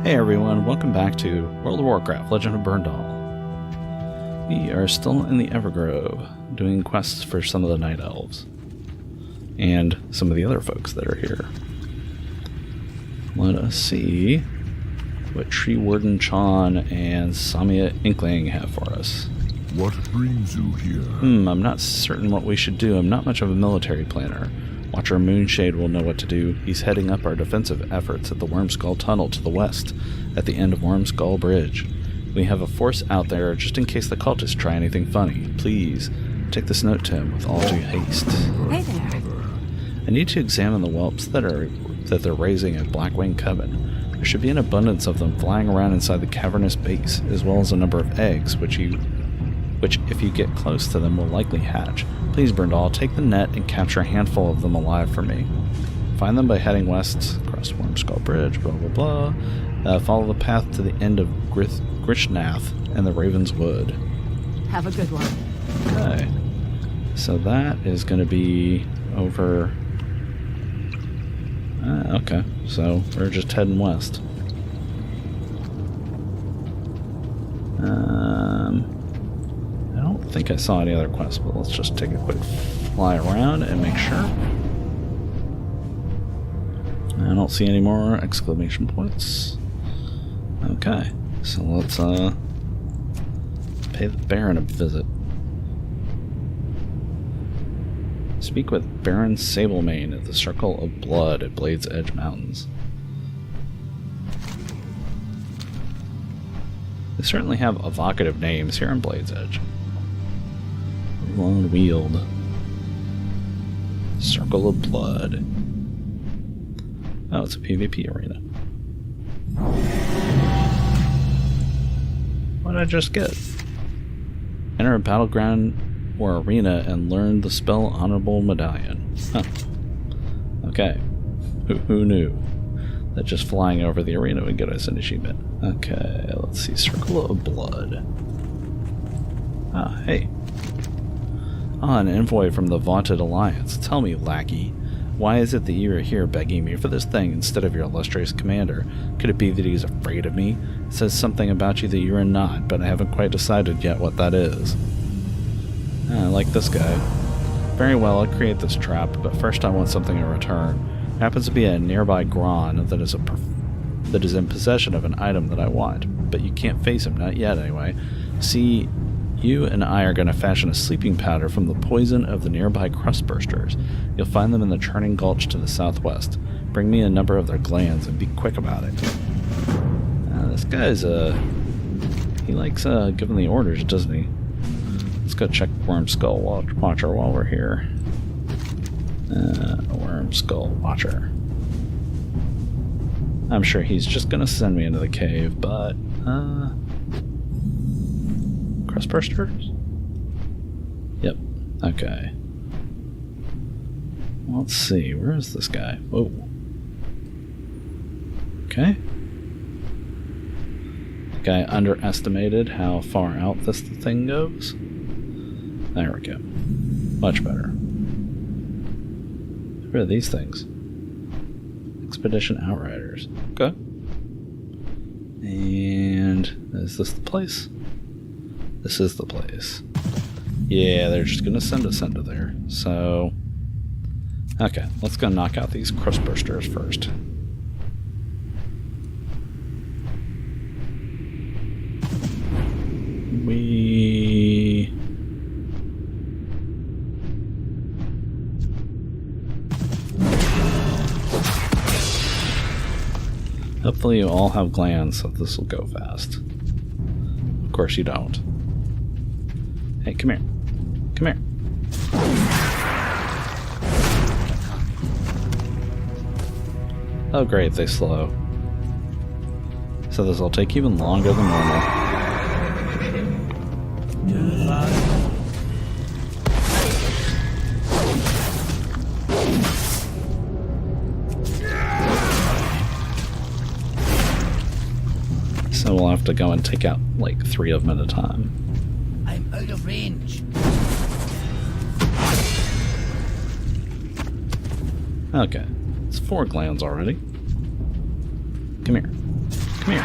Hey everyone, welcome back to World of Warcraft Legend of Berndahl. We are still in the Evergrove, doing quests for some of the Night Elves. And some of the other folks that are here. Let us see what Tree Warden Chan and Samia Inkling have for us. What brings you here? I'm not certain what we should do. I'm not much of a military planner. Watcher Moonshade will know what to do. He's heading up our defensive efforts at the Wormskull Tunnel to the west, at the end of Wormskull Bridge. We have a force out there just in case the cultists try anything funny. Please, take this note to him with all due haste. Hey there. I need to examine the whelps that they're raising at Blackwing Coven. There should be an abundance of them flying around inside the cavernous base, as well as a number of eggs, which if you get close to them will likely hatch. Please, Berndahl, take the net and capture a handful of them alive for me. Find them by heading west, across Wormskull Bridge, blah blah blah. Follow the path to the end of Grishnath and the Raven's Wood. Have a good one. Okay. So that is going to be over... okay, so we're just heading west. I don't think I saw any other quests, but let's just take a quick fly around and make sure. I don't see any more exclamation points. Okay, so let's pay the Baron a visit. Speak with Baron Sablemane at the Circle of Blood at Blade's Edge Mountains. They certainly have evocative names here in Blade's Edge. Lone Wield. Circle of Blood. Oh, it's a PvP arena. What did I just get? Enter a battleground or arena and learn the spell Honorable Medallion. Huh. Okay. Who knew that just flying over the arena would get us an achievement? Okay, let's see. Circle of Blood. Ah, hey. Ah, an envoy from the vaunted Alliance. Tell me, lackey, why is it that you are here begging me for this thing instead of your illustrious commander? Could it be that he's afraid of me? It says something about you that you are not, but I haven't quite decided yet what that is. I like this guy. Very well, I'll create this trap, but first I want something in return. It happens to be a nearby Gron that is in possession of an item that I want, but you can't face him, not yet anyway. See, you and I are going to fashion a sleeping powder from the poison of the nearby crustbursters. You'll find them in the Churning Gulch to the southwest. Bring me a number of their glands and be quick about it. This guy's, he likes giving the orders, doesn't he? Let's go check Wormskull Watcher while we're here. Wormskull Watcher. I'm sure he's just going to send me into the cave, but, Crustbursters? Yep. Okay. Let's see. Where is this guy? Whoa. Okay. The guy underestimated how far out this thing goes. There we go. Much better. What are these things? Expedition Outriders. Okay. And is this the place? This is the place. Yeah, they're just gonna send us into there. So, okay, let's go knock out these crustbursters first. Hopefully you all have glands, so this will go fast. Of course you don't. Hey, come here. Come here. Oh great, they slow. So this will take even longer than normal. So we'll have to go and take out like 3 of them at a time. I'm out of range. Okay, it's 4 glands already. Come here. Come here.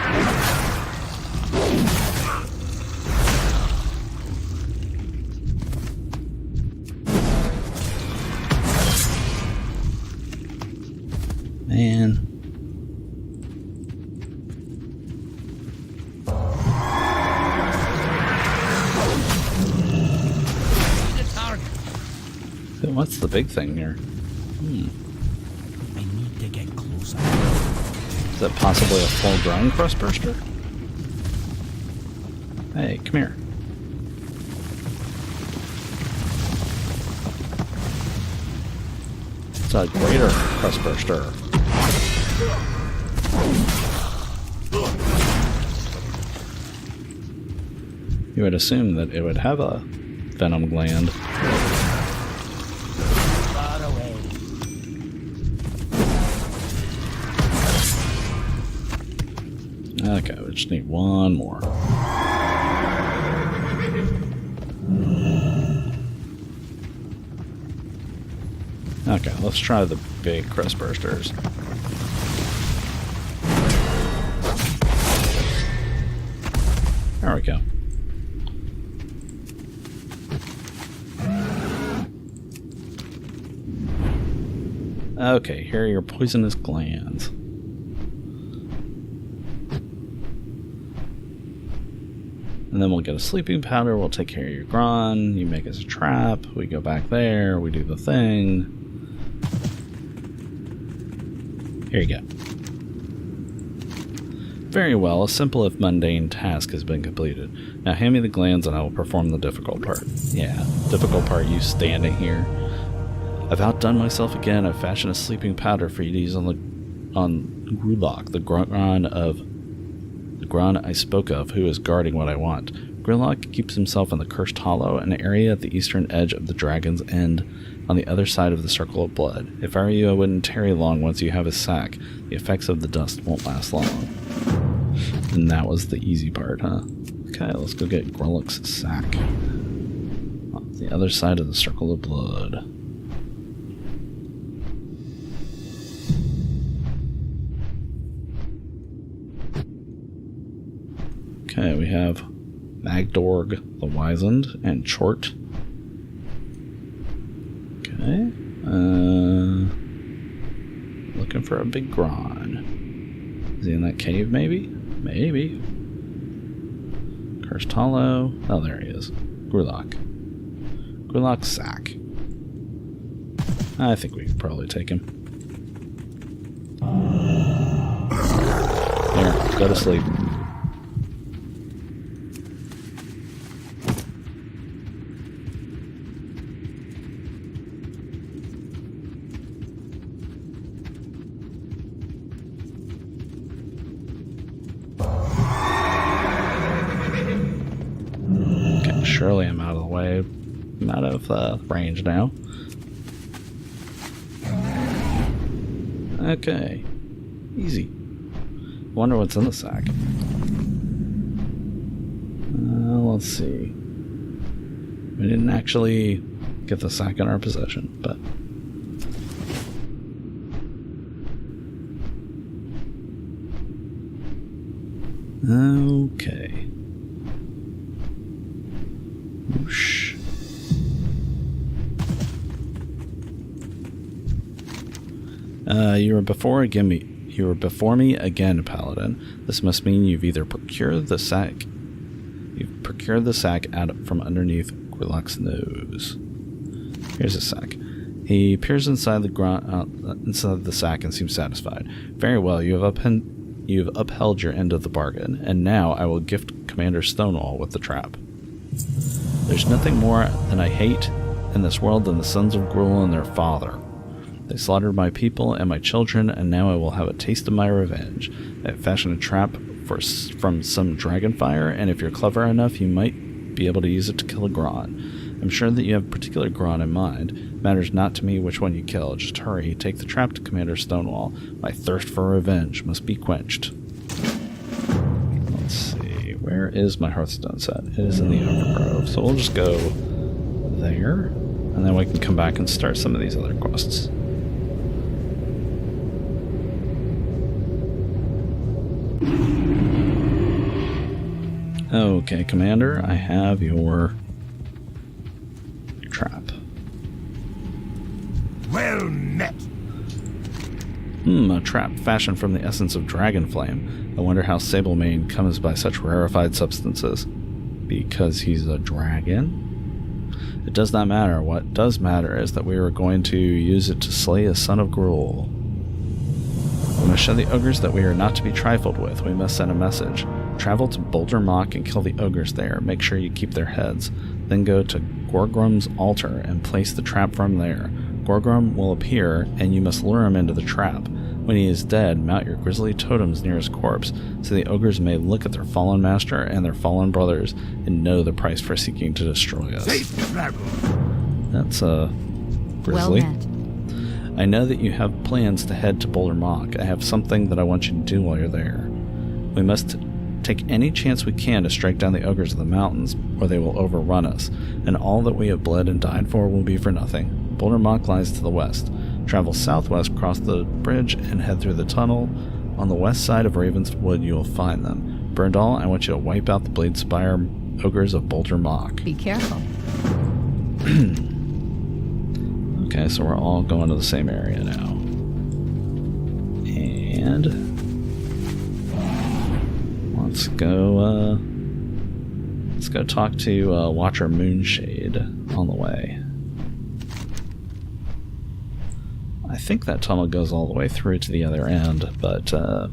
Man. What's the big thing here? I need to get closer. Is that possibly a full-grown crustburster? Hey, come here. It's a greater crustburster. You would assume that it would have a venom gland. Far away. Okay, we just need one more. Okay, let's try the big crustbursters. There we go. Okay, here are your poisonous glands. And then we'll get a sleeping powder, we'll take care of your Gron, you make us a trap, we go back there, we do the thing. Here you go. Very well, a simple if mundane task has been completed. Now hand me the glands and I will perform the difficult part. Yeah, difficult part, you standing here. I've outdone myself again. I've fashioned a sleeping powder for you to use on Grulok, the Gron I spoke of, who is guarding what I want. Grulok keeps himself in the Cursed Hollow, an area at the eastern edge of the Dragon's End, on the other side of the Circle of Blood. If I were you, I wouldn't tarry long. Once you have his sack, the effects of the dust won't last long. And that was the easy part, huh? Okay, let's go get Grulok's sack. On the other side of the Circle of Blood. Okay, we have Magdorg the Wizened and Chort. Okay. Looking for a big Gron. Is he in that cave, maybe? Maybe. Cursed Hollow. Oh, there he is. Grulok. Grulok's sack. I think we can probably take him. There, go to sleep. Surely I'm out of the way. I'm out of range now. Okay. Easy. Wonder what's in the sack. Let's see. We didn't actually get the sack in our possession, but... Okay. Whoosh. You were before me again, Paladin. This must mean you've either procured the sack out from underneath Grulok's nose. Here's a sack. He peers inside the sack and seems satisfied. Very well, you have upheld your end of the bargain, and now I will gift Commander Stonewall with the trap. There's nothing more than I hate in this world than the sons of Gruul and their father. They slaughtered my people and my children, and now I will have a taste of my revenge. I have fashioned a trap from some dragonfire, and if you're clever enough, you might be able to use it to kill a Gron. I'm sure that you have a particular Gron in mind. It matters not to me which one you kill. Just hurry, take the trap to Commander Stonewall. My thirst for revenge must be quenched. Let's see, where is my Hearthstone set? It is in the Overgrove, so we'll just go there, and then we can come back and start some of these other quests. Okay, Commander, I have your trap. Well met. A trap fashioned from the essence of dragon flame. I wonder how Sablemane comes by such rarefied substances. Because he's a dragon? It does not matter. What does matter is that we are going to use it to slay a son of Gruul. We must show the ogres that we are not to be trifled with. We must send a message. Travel to Boulder Mock and kill the ogres there. Make sure you keep their heads. Then go to Gorgrum's altar and place the trap from there. Gorgrum will appear, and you must lure him into the trap. When he is dead, mount your grisly totems near his corpse, so the ogres may look at their fallen master and their fallen brothers and know the price for seeking to destroy us. Safe travel. That's, grisly. Well met. I know that you have plans to head to Boulder Mock. I have something that I want you to do while you're there. We must take any chance we can to strike down the ogres of the mountains, or they will overrun us, and all that we have bled and died for will be for nothing. Boulder Mock lies to the west. Travel southwest, cross the bridge, and head through the tunnel. On the west side of Ravenswood, you will find them. Berndahl, I want you to wipe out the Bladespire ogres of Boulder Mock. Be careful. Okay, so we're all going to the same area now. And let's go talk to Watcher Moonshade on the way. I think that tunnel goes all the way through to the other end, but I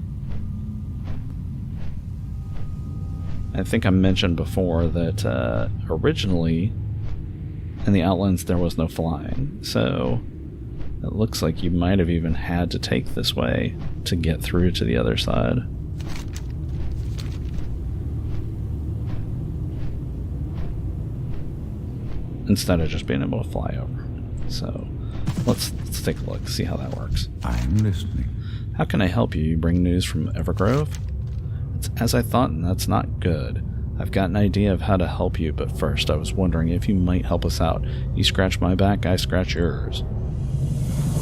think I mentioned before that originally in the Outlands there was no flying, so it looks like you might have even had to take this way to get through to the other side. Instead of just being able to fly over. So let's take a look, see how that works. I'm listening. How can I help you? You bring news from Evergrove? It's as I thought, and that's not good. I've got an idea of how to help you, but first I was wondering if you might help us out. You scratch my back, I scratch yours.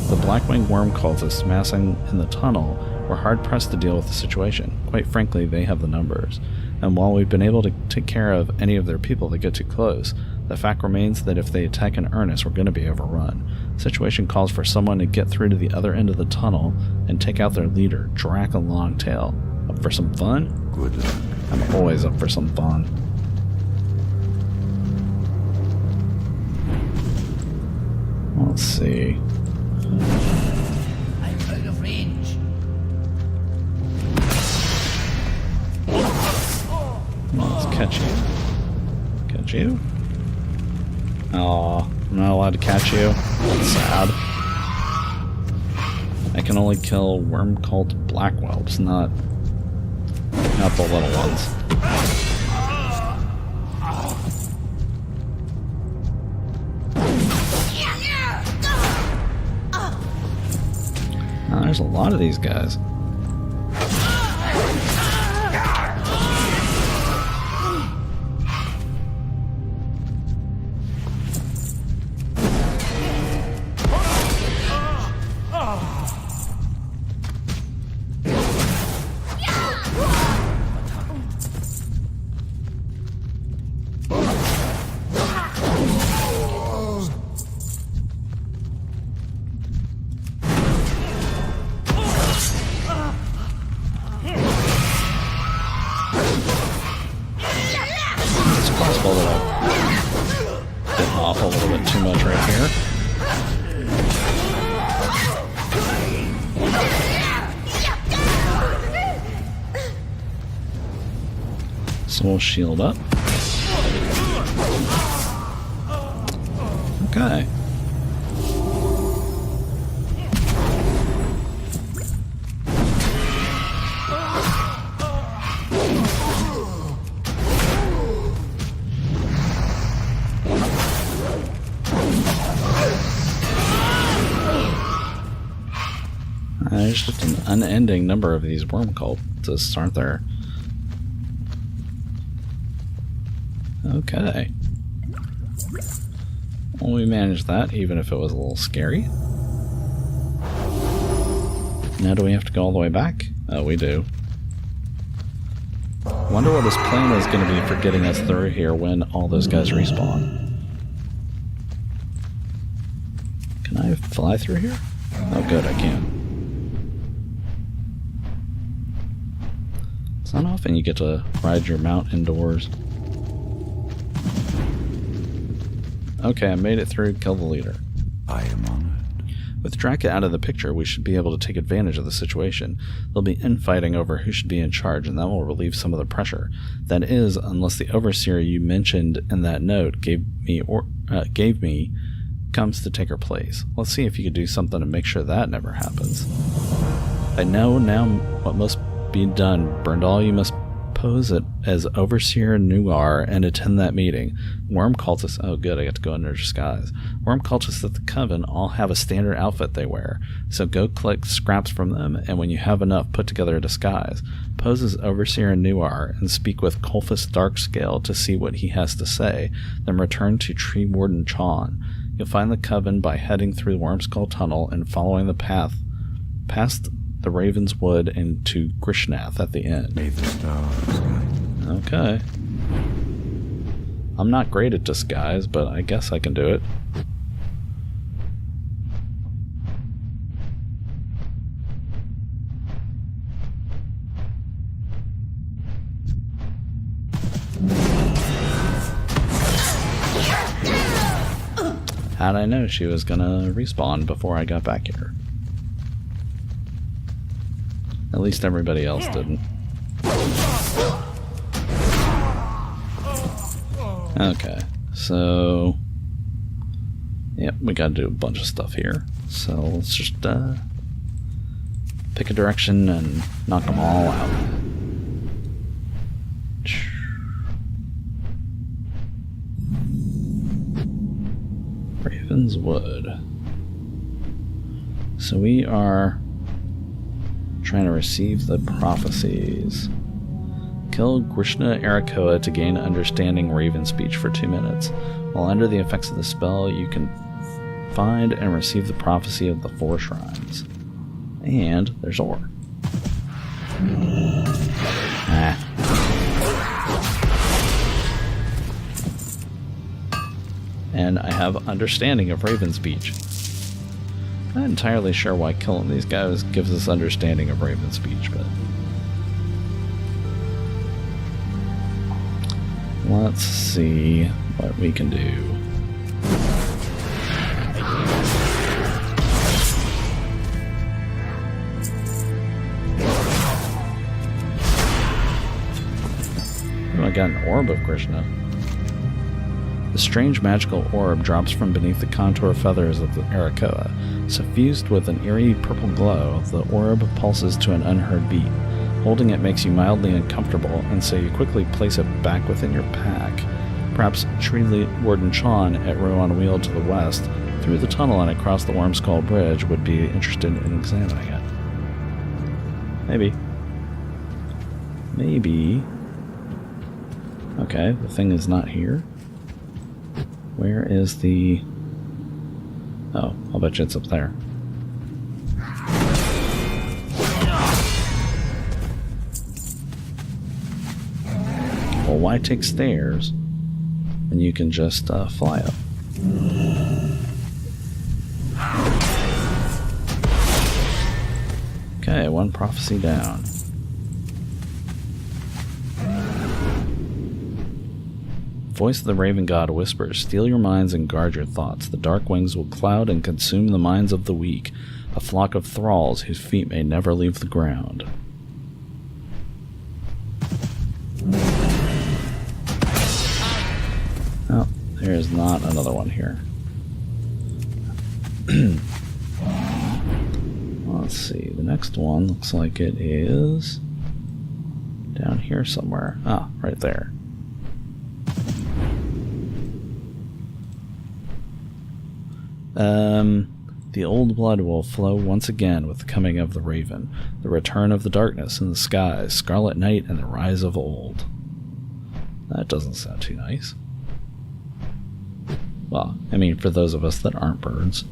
The Blackwing Worm cultists massing in the tunnel were hard-pressed to deal with the situation. Quite frankly, they have the numbers. And while we've been able to take care of any of their people that get too close, the fact remains that if they attack in earnest, we're going to be overrun. The situation calls for someone to get through to the other end of the tunnel and take out their leader, Draca Longtail. Up for some fun? Good luck. I'm always up for some fun. Let's see. I'm out of range. Let's catch you. Catch you? Aw, I'm not allowed to catch you. That's sad. I can only kill worm cult black whelps, not the little ones. Now, there's a lot of these guys. A little bit too much right here. So we'll shield up. Okay. There's just an unending number of these worm cultists, aren't there? Okay. Well, we managed that, even if it was a little scary. Now do we have to go all the way back? Oh, we do. Wonder what his plan is going to be for getting us through here when all those guys respawn. Can I fly through here? Oh good, I can. It's not often you get to ride your mount indoors. Okay, I made it through, kill the leader. I am honored. With Draka out of the picture, we should be able to take advantage of the situation. There'll be infighting over who should be in charge, and that will relieve some of the pressure. That is, unless the overseer you mentioned in that note gave me comes to take her place. Let's see if you could do something to make sure that never happens. I know now what must be done. Berndahl, you must pose it as Overseer Nuar and attend that meeting. Worm cultists, oh good, I get to go under disguise. Worm cultists at the Coven all have a standard outfit they wear, so go collect scraps from them, and when you have enough, put together a disguise. Pose as Overseer Nuar and speak with Colfus Darkscale to see what he has to say, then return to Tree Warden Chon. You'll find the Coven by heading through the Wormskull Tunnel and following the path past the Raven's Wood and to Grishnath at the end. May the stars guide. Okay. I'm not great at disguise, but I guess I can do it. How'd I know she was gonna respawn before I got back here? At least everybody else didn't. Okay, so... Yep, we gotta do a bunch of stuff here. So let's just pick a direction and knock them all out. Raven's Wood. So we are trying to receive the prophecies. Kill Grishna Arakoa to gain understanding Raven speech for 2 minutes. While under the effects of the spell, you can find and receive the prophecy of the 4 shrines. And there's ore. And I have understanding of Raven speech. Not entirely sure why killing these guys gives us understanding of Raven speech, but let's see what we can do. Oh, I got an orb of Krishna. The strange magical orb drops from beneath the contour feathers of the Arakoa. Suffused with an eerie purple glow, the orb pulses to an unheard beat. Holding it makes you mildly uncomfortable, and so you quickly place it back within your pack. Perhaps Tree Warden Chon at Row on Wheel to the west, through the tunnel and across the Wormskull Bridge, would be interested in examining it. Maybe. Maybe. Okay, the thing is not here. Where is the... Oh, I'll bet you it's up there. Well, why take stairs when you can just fly up? Okay, 1 prophecy down. Voice of the Raven God whispers, steal your minds and guard your thoughts. The dark wings will cloud and consume the minds of the weak, a flock of thralls whose feet may never leave the ground. Oh, there is not another one here. Let's see, the next one looks like it is down here somewhere. Ah, right there. The old blood will flow once again with the coming of the Raven, the return of the darkness in the skies, scarlet night, and the rise of old. That doesn't sound too nice. Well, I mean, for those of us that aren't birds.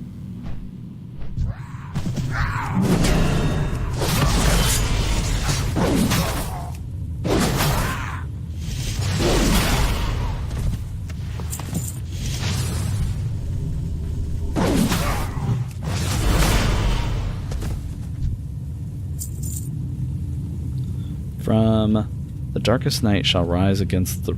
From the darkest night shall rise against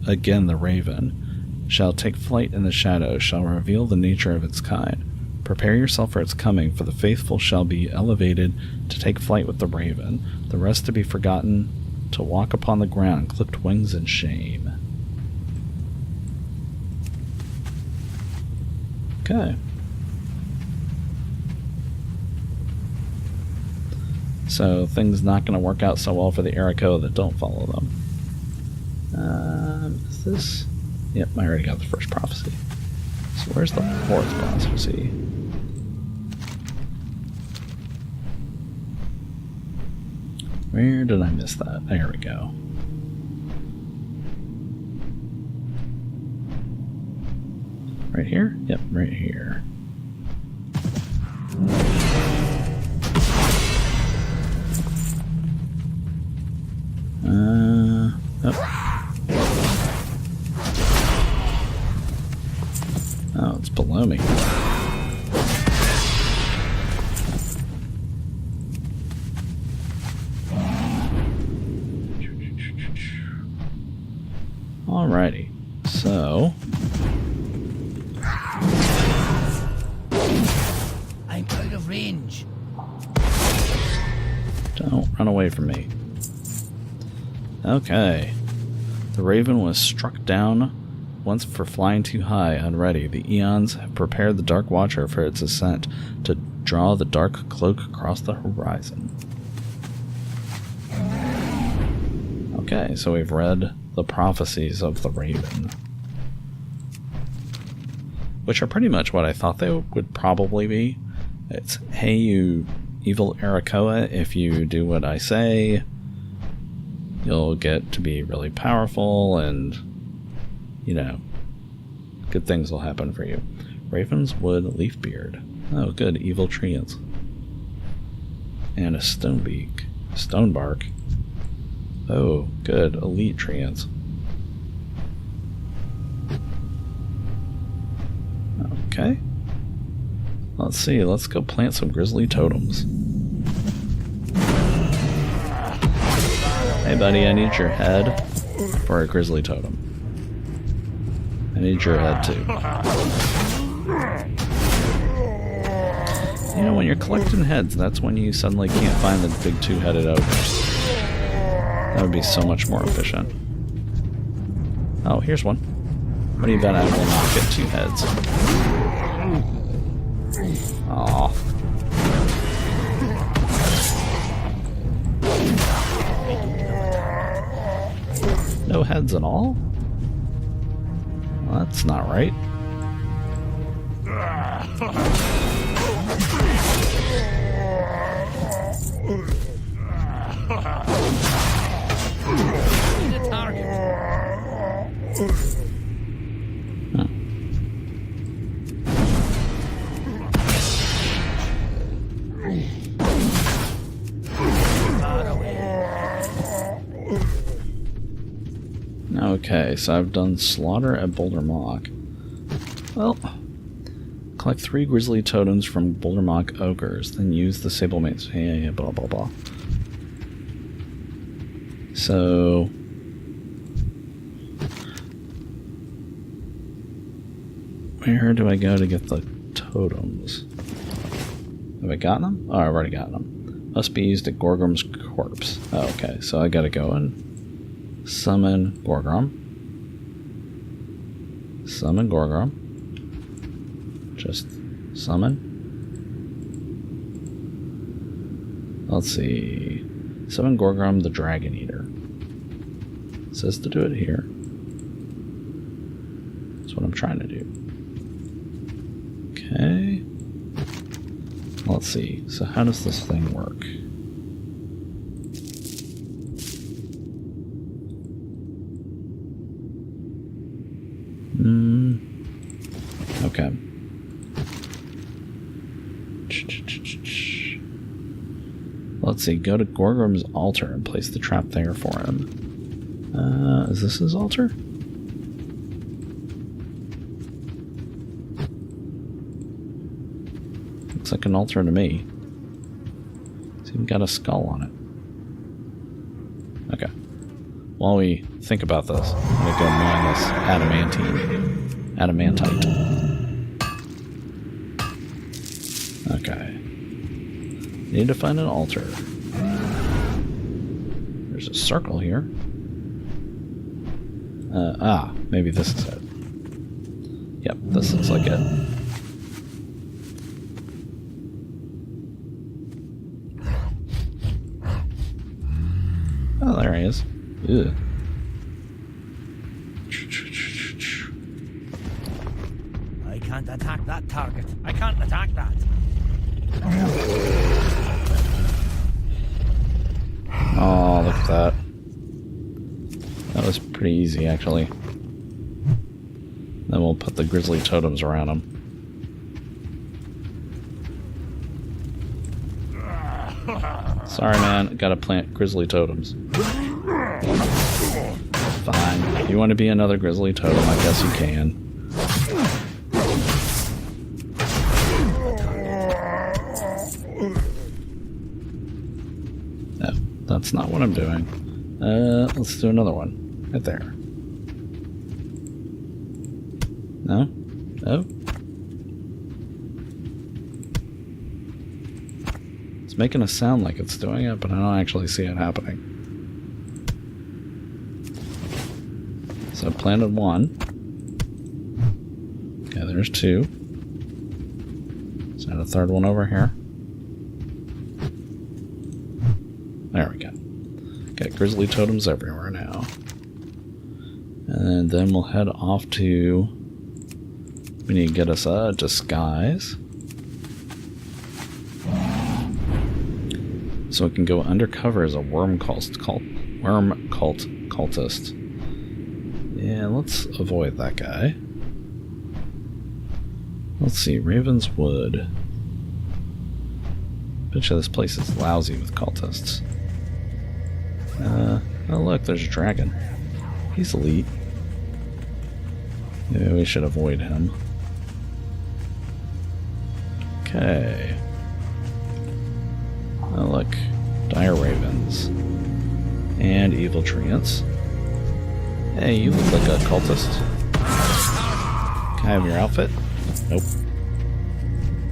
again the raven, shall take flight in the shadows, shall reveal the nature of its kind. Prepare yourself for its coming, for the faithful shall be elevated to take flight with the raven, the rest to be forgotten, to walk upon the ground, clipped wings in shame. Okay. So things not going to work out so well for the Eriko that don't follow them. Is this... Yep, I already got the first prophecy. So where's the fourth prophecy? Where did I miss that? There we go. Right here? Yep, right here. Oh, it's below me. Alrighty, so... I'm out of range. Don't run away from me. Okay. The raven was struck down once for flying too high, unready. The Eons have prepared the Dark Watcher for its ascent to draw the dark cloak across the horizon. Okay, so we've read the prophecies of the raven, which are pretty much what I thought they would probably be. It's, hey, you evil Arakoa, if you do what I say, you'll get to be really powerful and, you know, good things will happen for you. Ravenswood Leafbeard. Oh, good. Evil treants. And a Stonebeak. Stonebark. Oh, good. Elite treants. Okay. Let's see. Let's go plant some grizzly totems. Hey, buddy, I need your head for a grizzly totem. I need your head, too. You know, when you're collecting heads, that's when you suddenly can't find the big two-headed ogres. That would be so much more efficient. Oh, here's one. What do you bet I will not get two heads? Aww. No heads at all? Well, that's not right. The target. Okay, so I've done slaughter at Boulder Mock. Well, collect 3 grizzly totems from Boulder Mock ogres, then use the sable mates. Yeah, blah blah blah. So where do I go to get the totems? Have I gotten them? Oh, I've already gotten them. Must be used at Gorgrim's corpse. Oh, okay, so I gotta go and summon Gorgrim. Summon Gorgrim. Just summon. Let's see. Summon Gorgrim the Dragon Eater. It says to do it here. That's what I'm trying to do. Okay. Let's see. So how does this thing work? Okay. Let's see. Go to Gorgrim's altar and place the trap there for him. Is this his altar? Looks like an altar to me. It's even got a skull on it. Okay. While we think about this, I'm gonna go mine this adamantite. Okay. Need to find an altar. There's a circle here. Maybe this is it. Yep, this looks like it. Oh, there he is. Ew. I can't attack that target. I can't attack that. Oh, look at that. That was pretty easy, actually. Then we'll put the grizzly totems around him. Sorry, man. Gotta plant grizzly totems. Fine. You want to be another grizzly totem? I guess you can. No, that's not what I'm doing. Let's do another one. Right there. No? Oh? It's making a sound like it's doing it, but I don't actually see it happening. So I planted one. Okay, there's two. Let's add a third one over here. There we go. Got grizzly totems everywhere now. And then we'll head off to... We need to get us a disguise. So it can go undercover as a worm cultist. Yeah, let's avoid that guy. Let's see, Ravenswood. Bet you this place is lousy with cultists. Oh look, there's a dragon. He's elite. Yeah, we should avoid him. Okay. Oh look, dire ravens. And evil treants. Hey, you look like a cultist. Can I have your outfit? Nope.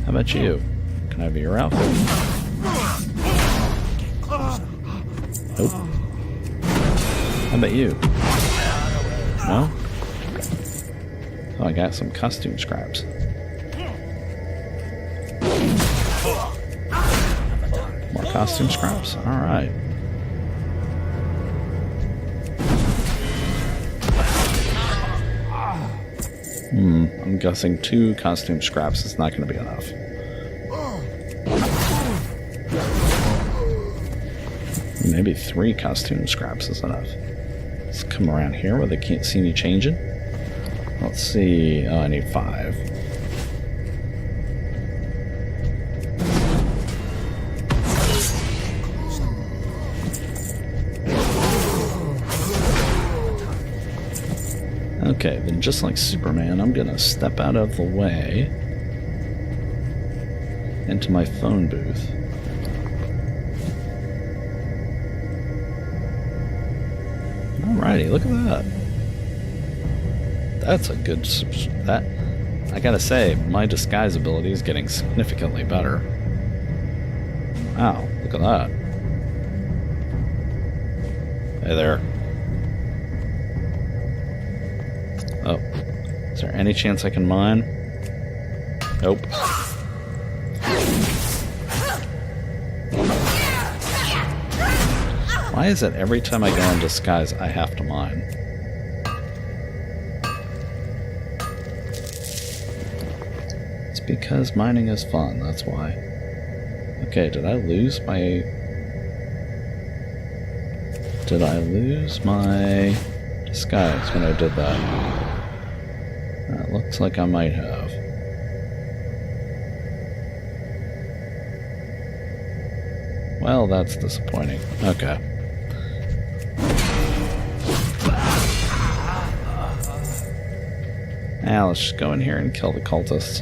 How about you? Can I have your outfit? Nope. How about you? No? Oh, I got some costume scraps. More costume scraps? Alright. I'm guessing 2 costume scraps is not going to be enough. Maybe 3 costume scraps is enough. Let's come around here where they can't see me changing. Let's see. Oh, I need 5. Okay, then just like Superman, I'm gonna step out of the way into my phone booth. Alrighty, look at that. That's a good... That, I gotta say, my disguise ability is getting significantly better. Wow, look at that. Hey there. Oh, is there any chance I can mine? Nope. Why is it every time I go in disguise I have to mine? It's because mining is fun, that's why. Okay, did I lose my... Did I lose my disguise when I did that? Looks like I might have. Well, that's disappointing. Okay. Now let's just go in here and kill the cultists.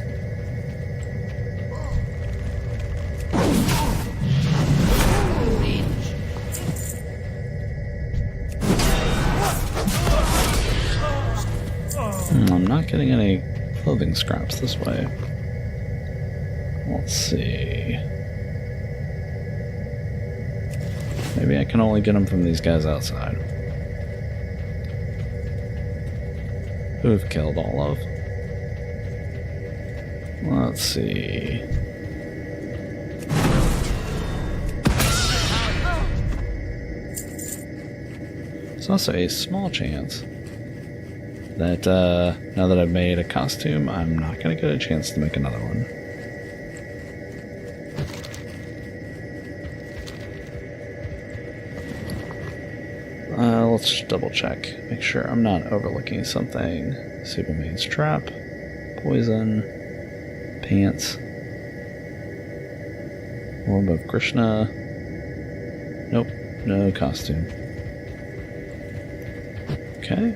getting any clothing scraps this way. Let's see. Maybe I can only get them from these guys outside. Who have killed all of? Let's see. There's also a small chance that now that I've made a costume, I'm not going to get a chance to make another one. Let's just double check. Make sure I'm not overlooking something. Superman's trap. Poison. Pants. Orb of Krishna. Nope. No costume. Okay.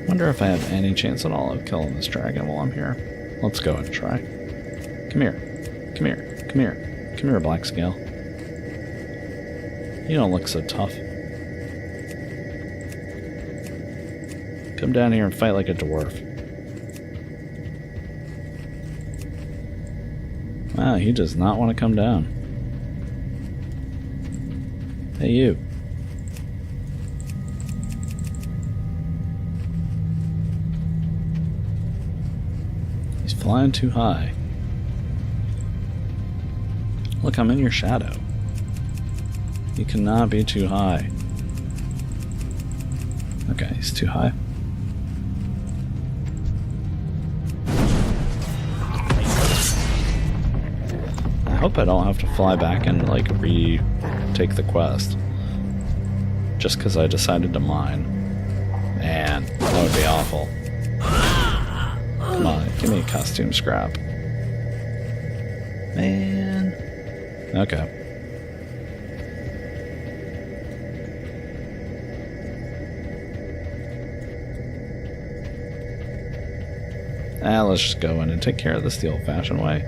Wonder if I have any chance at all of killing this dragon while I'm here. Let's go and try. Come here. Come here. Come here. Come here, Black Scale. You don't look so tough. Come down here and fight like a dwarf. Wow, he does not want to come down. Hey, you. He's flying too high. Look, I'm in your shadow. You cannot be too high. Okay, he's too high. I hope I don't have to fly back and, like, retake the quest. Just because I decided to mine. Man, that would be awful. Come on, give me a costume scrap. Man. Okay. Let's just go in and take care of this the old-fashioned way.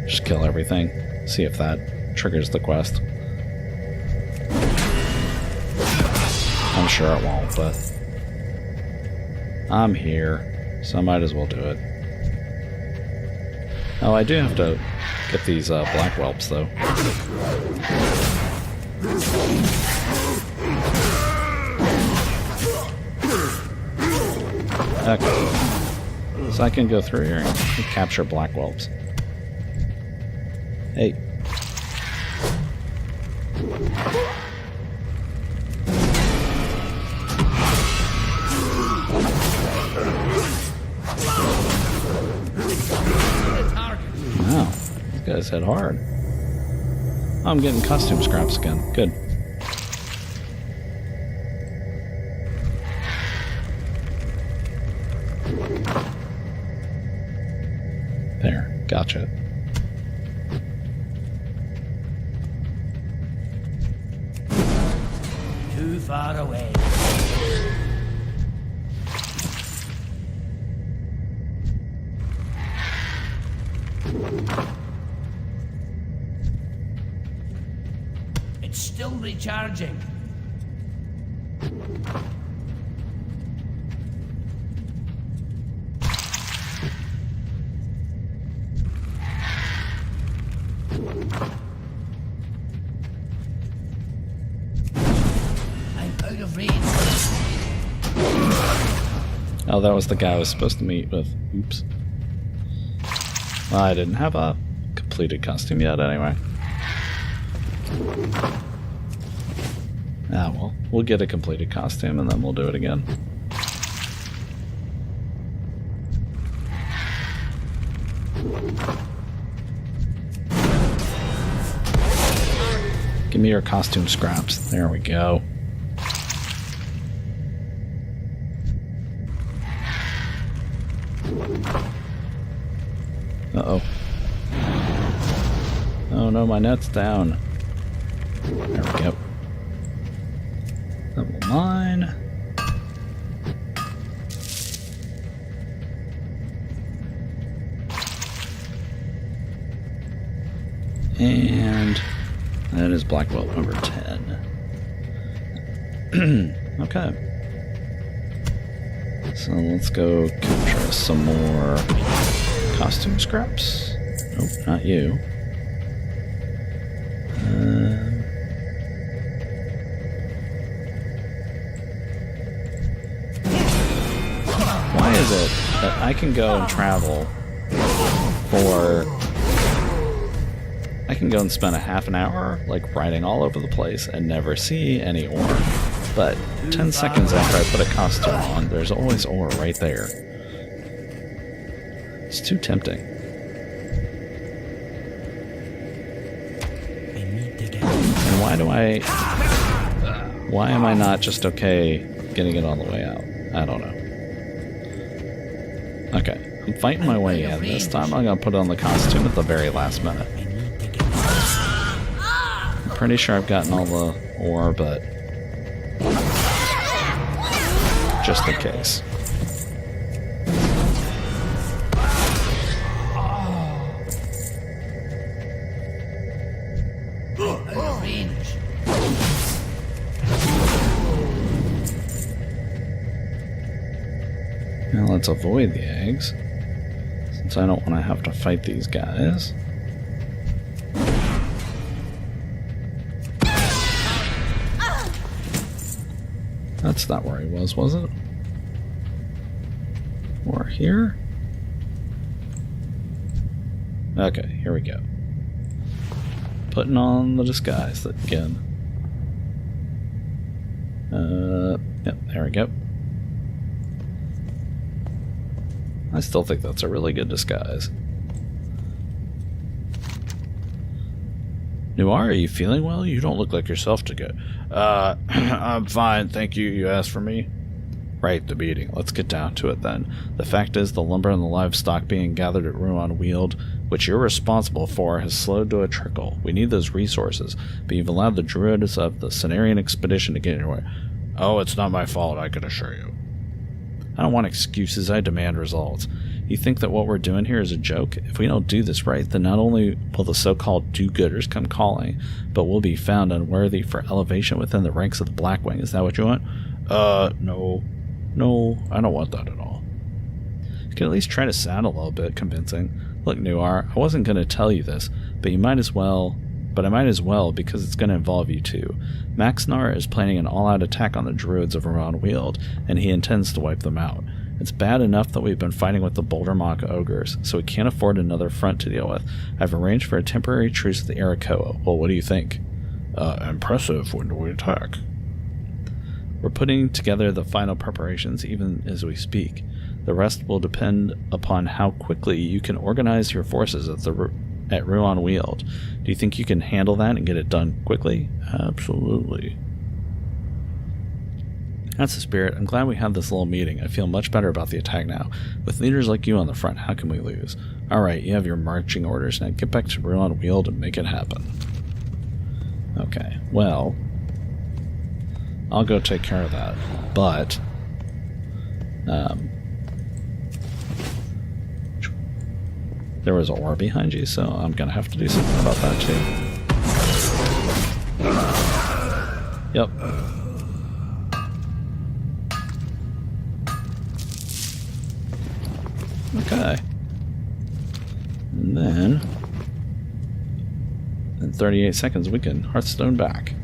Just kill everything. See if that triggers the quest. I'm sure it won't, but I'm here, so I might as well do it. Oh, I do have to get these black whelps, though. Okay. So I can go through here and capture black whelps. Hey. Wow, these guys hit hard. Oh, I'm getting costume scraps again. Good. There, gotcha. Too far away. It's still recharging. I'm out of range. Oh, that was the guy I was supposed to meet with. Oops. Well, I didn't have a completed costume yet anyway. Ah, well, we'll get a completed costume and then we'll do it again. Give me your costume scraps. There we go. Uh-oh. Oh no, my net's down. There we go. Double mine. And that is black belt number 10. Okay. So let's go capture some more costume scraps. Nope, not you. Why is it that I can go and travel for... I can go and spend a half an hour, like, riding all over the place and never see any ore. But 10 seconds after I put a costume on, there's always ore right there. It's too tempting. And why am I not just okay getting it on the way out? I don't know. Okay, I'm fighting my way in. This time I'm gonna put on the costume at the very last minute. I'm pretty sure I've gotten all the ore, but just in case. Now let's avoid the eggs, since I don't want to have to fight these guys. That's not where he was it? Or here? Okay, here we go. Putting on the disguise again. Yep, there we go. I still think that's a really good disguise. Noir, are you feeling well? You don't look like yourself to go. I'm fine, thank you. You asked for me? Right, the meeting. Let's get down to it then. The fact is, the lumber and the livestock being gathered at Ruan Weald, which you're responsible for, has slowed to a trickle. We need those resources, but you've allowed the druids of the Cenarian expedition to get in your way. Oh, it's not my fault, I can assure you. I don't want excuses, I demand results. You think that what we're doing here is a joke? If we don't do this right, then not only will the so-called do-gooders come calling, but we'll be found unworthy for elevation within the ranks of the Blackwing. Is that what you want? No. No, I don't want that at all. You can at least try to sound a little bit convincing. Look, Noir, I wasn't going to tell you this, but I might as well because it's going to involve you too. Maxnar is planning an all-out attack on the druids of Ruan Weald, and he intends to wipe them out. It's bad enough that we've been fighting with the Bouldermock ogres, so we can't afford another front to deal with. I've arranged for a temporary truce at the Arakoa. Well, what do you think? Impressive. When do we attack? We're putting together the final preparations even as we speak. The rest will depend upon how quickly you can organize your forces at Ruan Weald. Do you think you can handle that and get it done quickly? Absolutely. That's the spirit. I'm glad we had this little meeting. I feel much better about the attack now. With leaders like you on the front, how can we lose? Alright, you have your marching orders. Now get back to Ruan Weald and make it happen. Okay, well, I'll go take care of that. But, there was an ore behind you, so I'm gonna have to do something about that too. Yep. Okay. And then, in 38 seconds, we can Hearthstone back.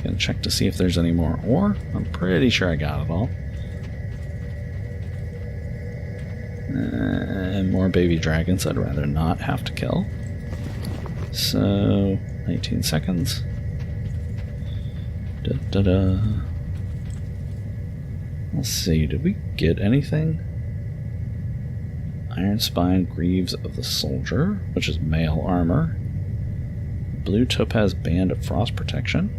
Gonna check to see if there's any more ore. I'm pretty sure I got it all. And more baby dragons I'd rather not have to kill. So, 19 seconds. Da-da-da. Let's see, did we get anything? Iron Spine Greaves of the Soldier, which is male armor. Blue Topaz Band of Frost Protection.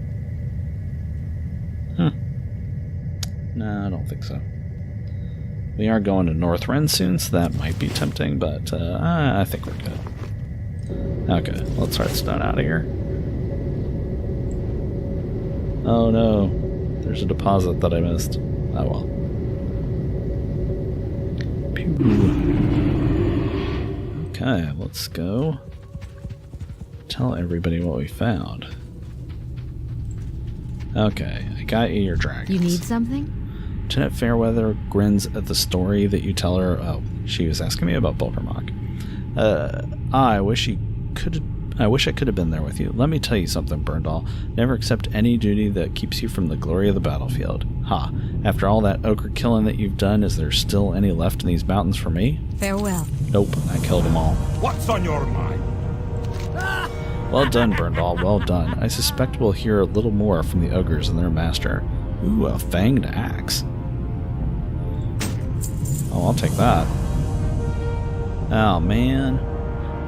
No, I don't think so. We are going to Northrend soon, so that might be tempting, but I think we're good. Okay, let's Hearthstone out of here. Oh no, there's a deposit that I missed. Oh well. Pew. Okay, let's go tell everybody what we found. Okay, I got you your dragons. You need something? Lieutenant Fairweather grins at the story that you tell her. Oh, she was asking me about Bulkermock. I wish I could have been there with you. Let me tell you something, Berndahl. Never accept any duty that keeps you from the glory of the battlefield. Ha! After all that ogre killing that you've done, is there still any left in these mountains for me? Farewell. Nope, I killed them all. What's on your mind? Well done, Berndahl, well done. I suspect we'll hear a little more from the ogres and their master. Ooh, a fanged axe. Oh, I'll take that. Oh, man.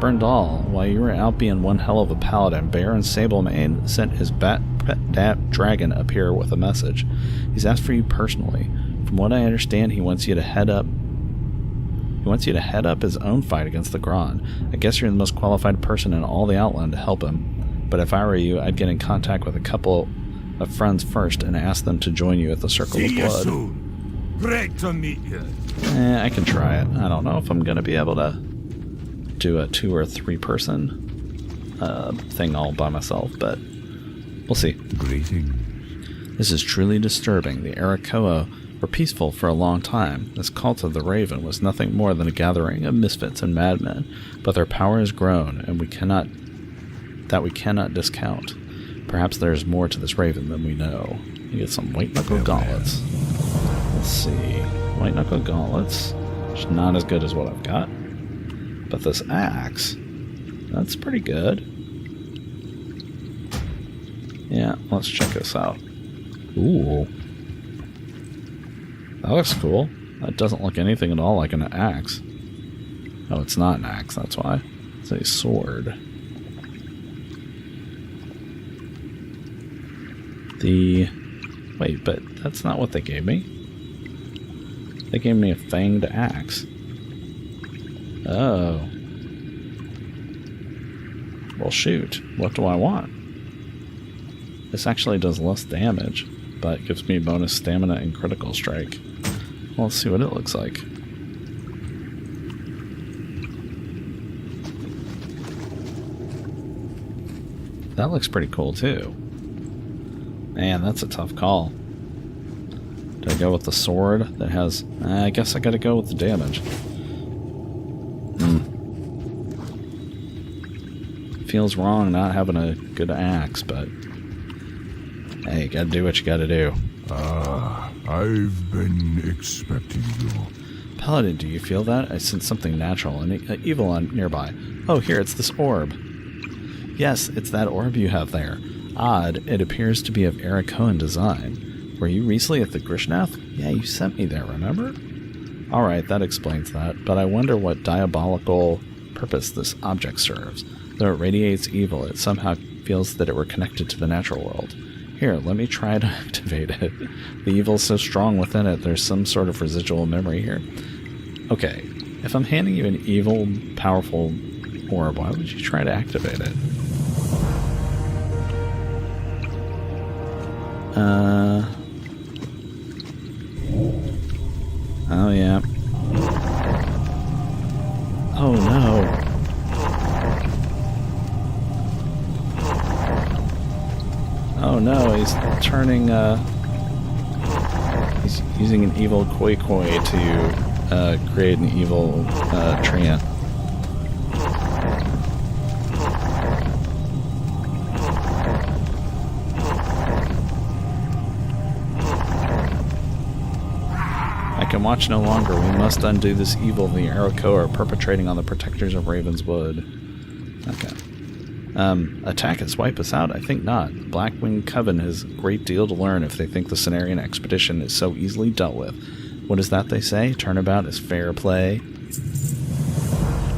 Berndahl, while you were out being one hell of a paladin, Baron Sablemane sent his pet dragon up here with a message. He's asked for you personally. From what I understand, he wants you to head up his own fight against the Graan. I guess you're the most qualified person in all the Outland to help him. But if I were you, I'd get in contact with a couple of friends first and ask them to join you at the Circle of See you Blood. soon. Great to meet you. I can try it. I don't know if I'm going to be able to do a 2 or 3 person thing all by myself, but we'll see. Greetings. This is truly disturbing. The Arakoa were peaceful for a long time. This cult of the Raven was nothing more than a gathering of misfits and madmen, but their power has grown, and we cannot discount. Perhaps there is more to this Raven than we know. You get some white knuckle gauntlets. Let's see. White knuckle gauntlets, which is not as good as what I've got. But this axe, that's pretty good. Yeah, let's check this out. Ooh. That looks cool. That doesn't look anything at all like an axe. Oh, it's not an axe, that's why. It's a sword. Wait, but that's not what they gave me. They gave me a fanged axe. Oh. Well, shoot. What do I want? This actually does less damage, but gives me bonus stamina and critical strike. Well, let's see what it looks like. That looks pretty cool, too. Man, that's a tough call. Do I go with the sword that has... I guess I gotta go with the damage. Feels wrong not having a good axe, but... hey, you gotta do what you gotta do. I've been expecting you. Paladin, do you feel that? I sense something natural and evil nearby. Oh, here, it's this orb. Yes, it's that orb you have there. Odd, it appears to be of Arakoan design. Were you recently at the Grishnath? Yeah, you sent me there, remember? Alright, that explains that, but I wonder what diabolical purpose this object serves. Though it radiates evil, it somehow feels that it were connected to the natural world. Here, let me try to activate it. The evil's so strong within it, there's some sort of residual memory here. Okay, if I'm handing you an evil, powerful orb, why would you try to activate it? Oh yeah. Oh no. Oh no, he's turning, he's using an evil koi to create an evil treant. I can watch no longer. We must undo this evil the Arakoa are perpetrating on the protectors of Ravenswood. Okay. Attack us, wipe us out? I think not. The Blackwing Coven has a great deal to learn if they think the Cenarian expedition is so easily dealt with. What is that they say? Turnabout is fair play.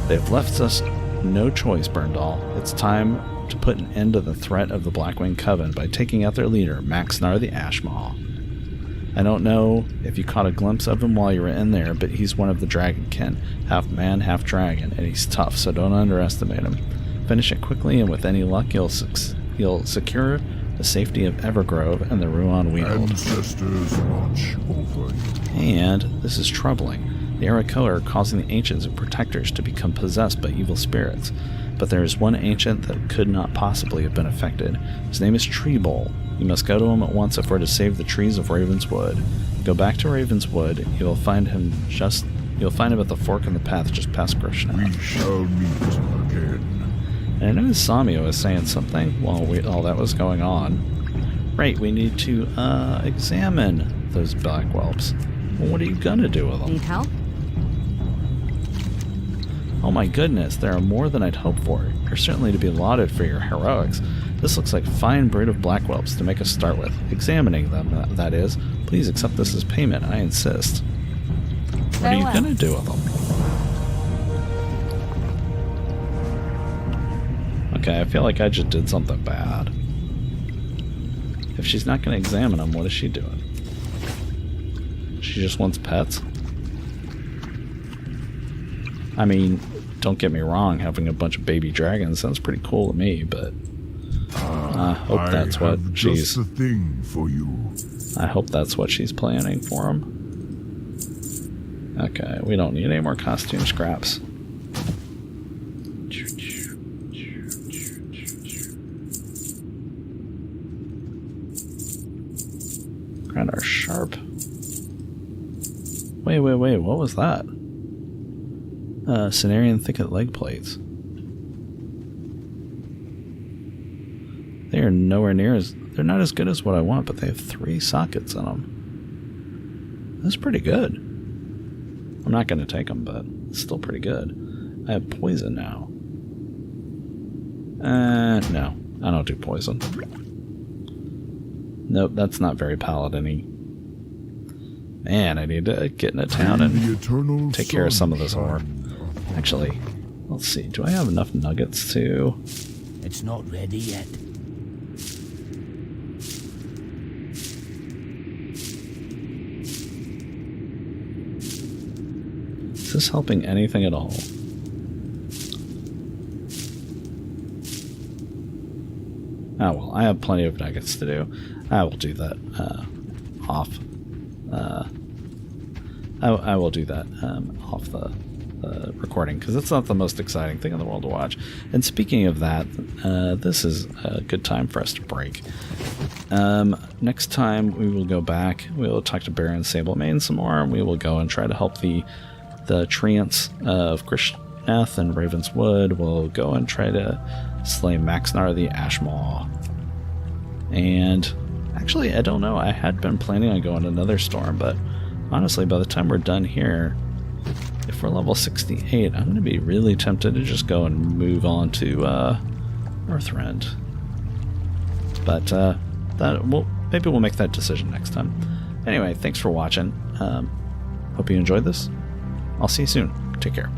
They've left us no choice, Berndahl. It's time to put an end to the threat of the Blackwing Coven by taking out their leader, Maxnar the Ashmaw. I don't know if you caught a glimpse of him while you were in there, but he's one of the Dragonkin, half man, half dragon, and he's tough, so don't underestimate him. Finish it quickly, and with any luck, you'll secure the safety of Evergrove and the Ruan Weald. Ancestors watch over you. And this is troubling. The Arakoa are causing the ancients and protectors to become possessed by evil spirits. But there is one ancient that could not possibly have been affected. His name is Treebowl. You must go to him at once if we're to save the trees of Ravenswood. Go back to Ravenswood. You'll find him at the fork in the path just past Krishna. We shall meet again. And I know Samio was saying something while all that was going on. Right, we need to examine those black whelps. Well, what are you gonna do with them? Need help? Oh my goodness, there are more than I'd hoped for. You're certainly to be lauded for your heroics. This looks like a fine brood of black whelps to make us start with. Examining them, that is. Please accept this as payment, I insist. What are you gonna do with them? Okay, I feel like I just did something bad. If she's not gonna examine them, what is she doing? She just wants pets? I mean, don't get me wrong, having a bunch of baby dragons sounds pretty cool to me, but I hope that's what she's... just the thing for you. I hope that's what she's planning for him. Okay, we don't need any more costume scraps. Grant our sharp. Wait, what was that? Cenarian thicket leg plates. They are nowhere near as... They're not as good as what I want, but they have 3 sockets in them. That's pretty good. I'm not going to take them, but it's still pretty good. I have poison now. No. I don't do poison. Nope, that's not very paladin-y. Man, I need to get into town and take care of some of this ore. Actually, let's see. Do I have enough nuggets to... It's not ready yet. Is this helping anything at all? Oh well, I have plenty of nuggets to do. I will do that off. I will do that off the recording, because it's not the most exciting thing in the world to watch. And speaking of that, this is a good time for us to break. Next time we will go back, we will talk to Baron Sablemane some more, and we will go and try to help the treants of Krishneth and Ravenswood. We'll go and try to slay Maxnar the Ashmaw. And actually, I don't know, I had been planning on going to another storm, but honestly, by the time we're done here, if we're level 68, I'm going to be really tempted to just go and move on to Northrend. But maybe we'll make that decision next time. Anyway, thanks for watching. Hope you enjoyed this. I'll see you soon. Take care.